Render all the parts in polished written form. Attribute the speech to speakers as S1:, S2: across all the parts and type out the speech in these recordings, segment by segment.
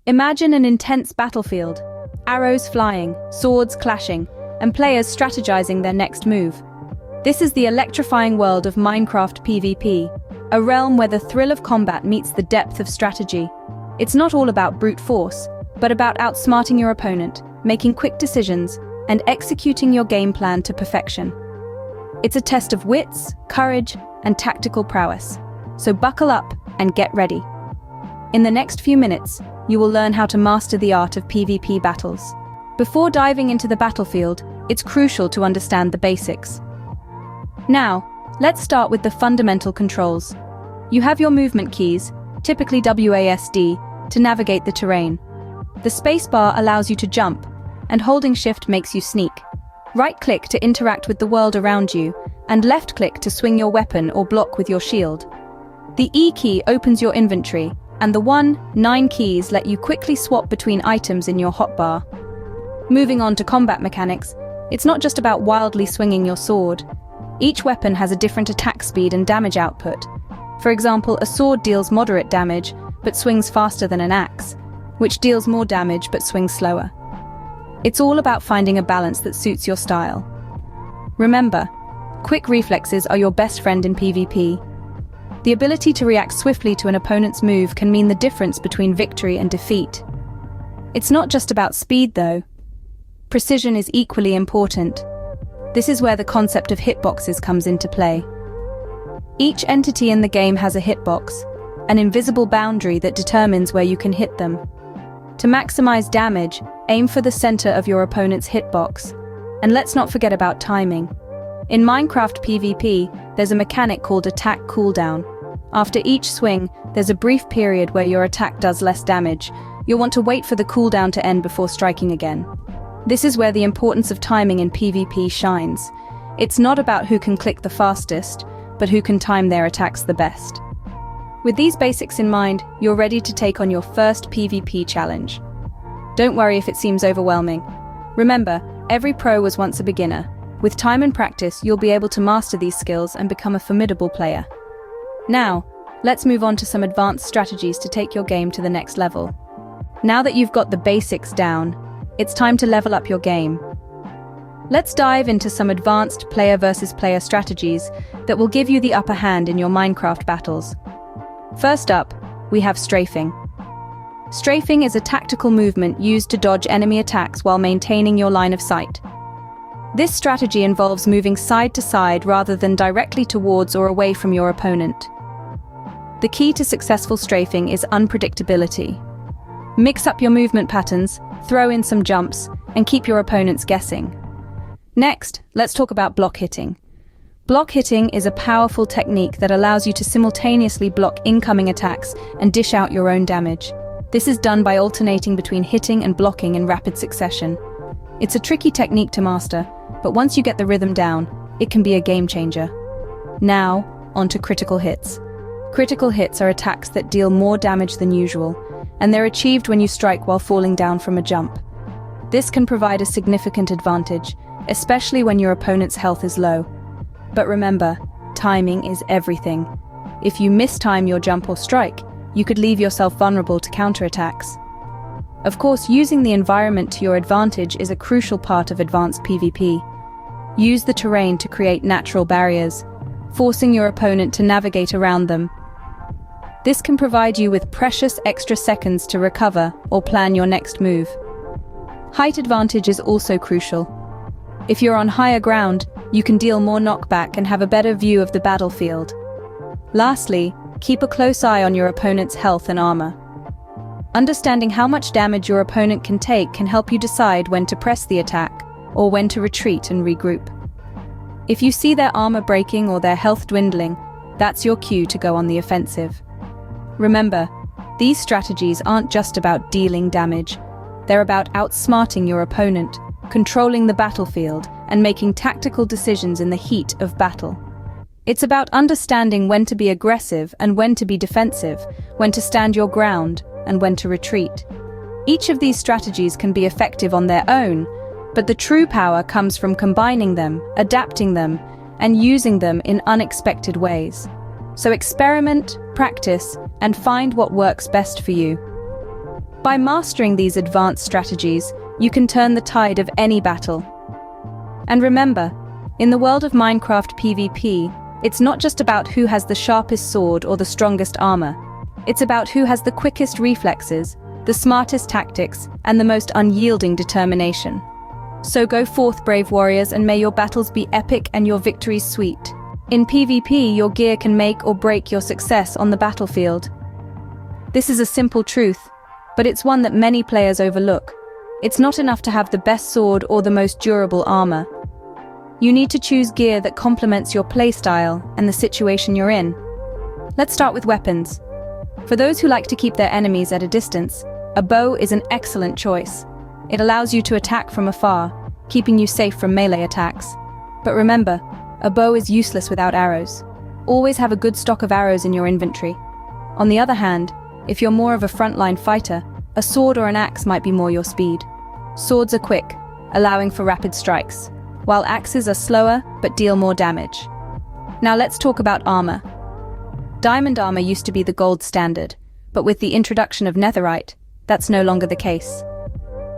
S1: Imagine an intense battlefield, arrows flying, swords clashing, and players strategizing their next move. This is the electrifying world of Minecraft PvP, a realm where the thrill of combat meets the depth of strategy. It's not all about brute force, but about outsmarting your opponent, making quick decisions, and executing your game plan to perfection. It's a test of wits, courage, and tactical prowess. So buckle up and get ready. In the next few minutes, you will learn how to master the art of PvP battles. Before diving into the battlefield, it's crucial to understand the basics. Now, let's start with the fundamental controls. You have your movement keys, typically WASD, to navigate the terrain. The spacebar allows you to jump, and holding Shift makes you sneak. Right-click to interact with the world around you, and left-click to swing your weapon or block with your shield. The E key opens your inventory, and the 1-9 keys let you quickly swap between items in your hotbar. Moving on to combat mechanics, it's not just about wildly swinging your sword. Each weapon has a different attack speed and damage output. For example, a sword deals moderate damage, but swings faster than an axe, which deals more damage but swings slower. It's all about finding a balance that suits your style. Remember, quick reflexes are your best friend in PvP. The ability to react swiftly to an opponent's move can mean the difference between victory and defeat. It's not just about speed, though. Precision is equally important. This is where the concept of hitboxes comes into play. Each entity in the game has a hitbox, an invisible boundary that determines where you can hit them. To maximize damage, aim for the center of your opponent's hitbox. And let's not forget about timing. In Minecraft PvP, there's a mechanic called attack cooldown. After each swing, there's a brief period where your attack does less damage. You'll want to wait for the cooldown to end before striking again. This is where the importance of timing in PvP shines. It's not about who can click the fastest, but who can time their attacks the best. With these basics in mind, you're ready to take on your first PvP challenge. Don't worry if it seems overwhelming. Remember, every pro was once a beginner. With time and practice, you'll be able to master these skills and become a formidable player. Now, let's move on to some advanced strategies to take your game to the next level. Now that you've got the basics down, it's time to level up your game. Let's dive into some advanced player versus player strategies that will give you the upper hand in your Minecraft battles. First up, we have strafing. Strafing is a tactical movement used to dodge enemy attacks while maintaining your line of sight. This strategy involves moving side to side rather than directly towards or away from your opponent. The key to successful strafing is unpredictability. Mix up your movement patterns, throw in some jumps, and keep your opponents guessing. Next, let's talk about block hitting. Block hitting is a powerful technique that allows you to simultaneously block incoming attacks and dish out your own damage. This is done by alternating between hitting and blocking in rapid succession. It's a tricky technique to master, but once you get the rhythm down, it can be a game changer. Now, onto critical hits. Critical hits are attacks that deal more damage than usual, and they're achieved when you strike while falling down from a jump. This can provide a significant advantage, especially when your opponent's health is low. But remember, timing is everything. If you mistime your jump or strike, you could leave yourself vulnerable to counterattacks. Of course, using the environment to your advantage is a crucial part of advanced PvP. Use the terrain to create natural barriers, forcing your opponent to navigate around them. This can provide you with precious extra seconds to recover or plan your next move. Height advantage is also crucial. If you're on higher ground, you can deal more knockback and have a better view of the battlefield. Lastly, keep a close eye on your opponent's health and armor. Understanding how much damage your opponent can take can help you decide when to press the attack or when to retreat and regroup. If you see their armor breaking or their health dwindling, that's your cue to go on the offensive. Remember, these strategies aren't just about dealing damage. They're about outsmarting your opponent, controlling the battlefield, and making tactical decisions in the heat of battle. It's about understanding when to be aggressive and when to be defensive, when to stand your ground and when to retreat. Each of these strategies can be effective on their own, but the true power comes from combining them, adapting them, and using them in unexpected ways. So experiment, practice, and find what works best for you. By mastering these advanced strategies, you can turn the tide of any battle. And remember, in the world of Minecraft PvP, it's not just about who has the sharpest sword or the strongest armor. It's about who has the quickest reflexes, the smartest tactics, and the most unyielding determination. So go forth, brave warriors, and may your battles be epic and your victories sweet. In PvP, your gear can make or break your success on the battlefield. This is a simple truth, but it's one that many players overlook. It's not enough to have the best sword or the most durable armor. You need to choose gear that complements your playstyle and the situation you're in. Let's start with weapons. For those who like to keep their enemies at a distance, a bow is an excellent choice. It allows you to attack from afar, keeping you safe from melee attacks. But remember, a bow is useless without arrows. Always have a good stock of arrows in your inventory. On the other hand, if you're more of a frontline fighter, a sword or an axe might be more your speed. Swords are quick, allowing for rapid strikes, while axes are slower but deal more damage. Now let's talk about armor. Diamond armor used to be the gold standard, but with the introduction of netherite, that's no longer the case.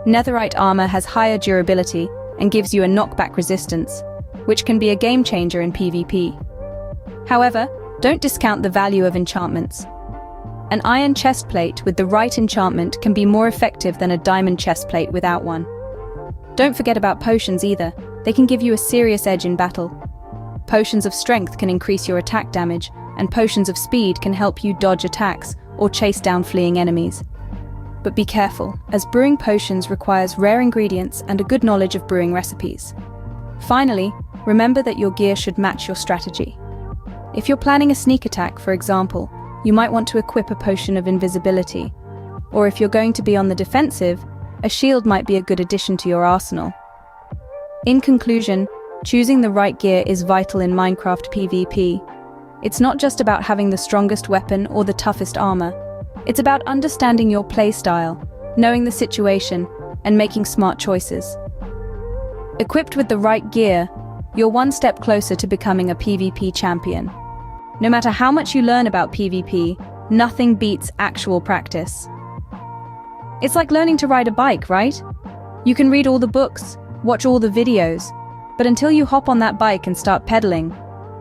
S1: Netherite armor has higher durability and gives you a knockback resistance, which can be a game changer in PvP. However, don't discount the value of enchantments. An iron chestplate with the right enchantment can be more effective than a diamond chestplate without one. Don't forget about potions either. They can give you a serious edge in battle. Potions of strength can increase your attack damage, and potions of speed can help you dodge attacks or chase down fleeing enemies. But be careful, as brewing potions requires rare ingredients and a good knowledge of brewing recipes. Finally, remember that your gear should match your strategy. If you're planning a sneak attack, for example, you might want to equip a potion of invisibility. Or if you're going to be on the defensive, a shield might be a good addition to your arsenal. In conclusion, choosing the right gear is vital in Minecraft PvP. It's not just about having the strongest weapon or the toughest armor. It's about understanding your playstyle, knowing the situation, and making smart choices. Equipped with the right gear, you're one step closer to becoming a PvP champion. No matter how much you learn about PvP, nothing beats actual practice. It's like learning to ride a bike, right? You can read all the books, watch all the videos, but until you hop on that bike and start pedaling,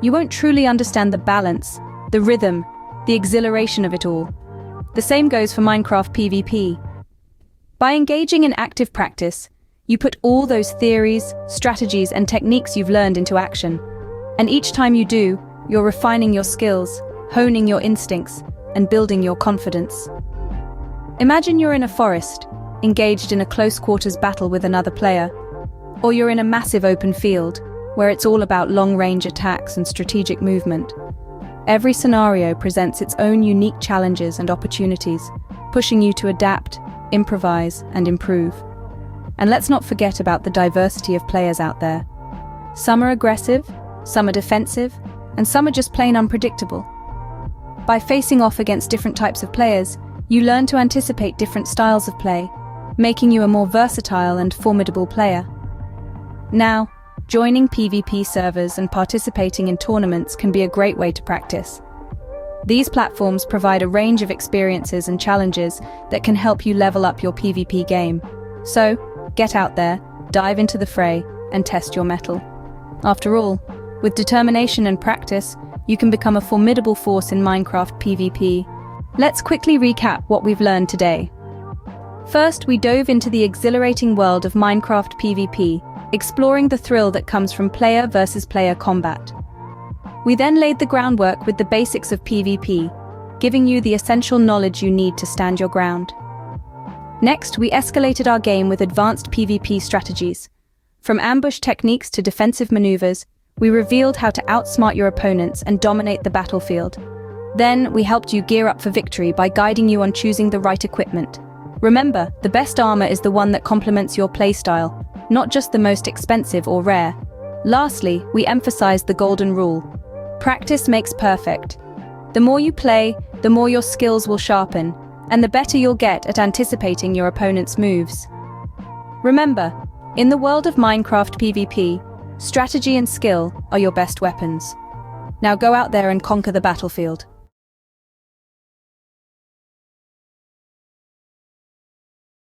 S1: you won't truly understand the balance, the rhythm, the exhilaration of it all. The same goes for Minecraft PvP. By engaging in active practice, you put all those theories, strategies, and techniques you've learned into action. And each time you do, you're refining your skills, honing your instincts, and building your confidence. Imagine you're in a forest, engaged in a close-quarters battle with another player, or you're in a massive open field, where it's all about long-range attacks and strategic movement. Every scenario presents its own unique challenges and opportunities, pushing you to adapt, improvise, and improve. And let's not forget about the diversity of players out there. Some are aggressive, some are defensive, and some are just plain unpredictable. By facing off against different types of players, you learn to anticipate different styles of play, making you a more versatile and formidable player. Now, joining PvP servers and participating in tournaments can be a great way to practice. These platforms provide a range of experiences and challenges that can help you level up your PvP game. So, get out there, dive into the fray, and test your mettle. After all, with determination and practice, you can become a formidable force in Minecraft PvP. Let's quickly recap what we've learned today. First, we dove into the exhilarating world of Minecraft PvP, exploring the thrill that comes from player versus player combat. We then laid the groundwork with the basics of PvP, giving you the essential knowledge you need to stand your ground. Next, we escalated our game with advanced PvP strategies. From ambush techniques to defensive maneuvers, we revealed how to outsmart your opponents and dominate the battlefield. Then, we helped you gear up for victory by guiding you on choosing the right equipment. Remember, the best armor is the one that complements your playstyle, not just the most expensive or rare. Lastly, we emphasized the golden rule. Practice makes perfect. The more you play, the more your skills will sharpen, and the better you'll get at anticipating your opponent's moves. Remember, in the world of Minecraft PvP, strategy and skill are your best weapons. Now go out there and conquer the battlefield.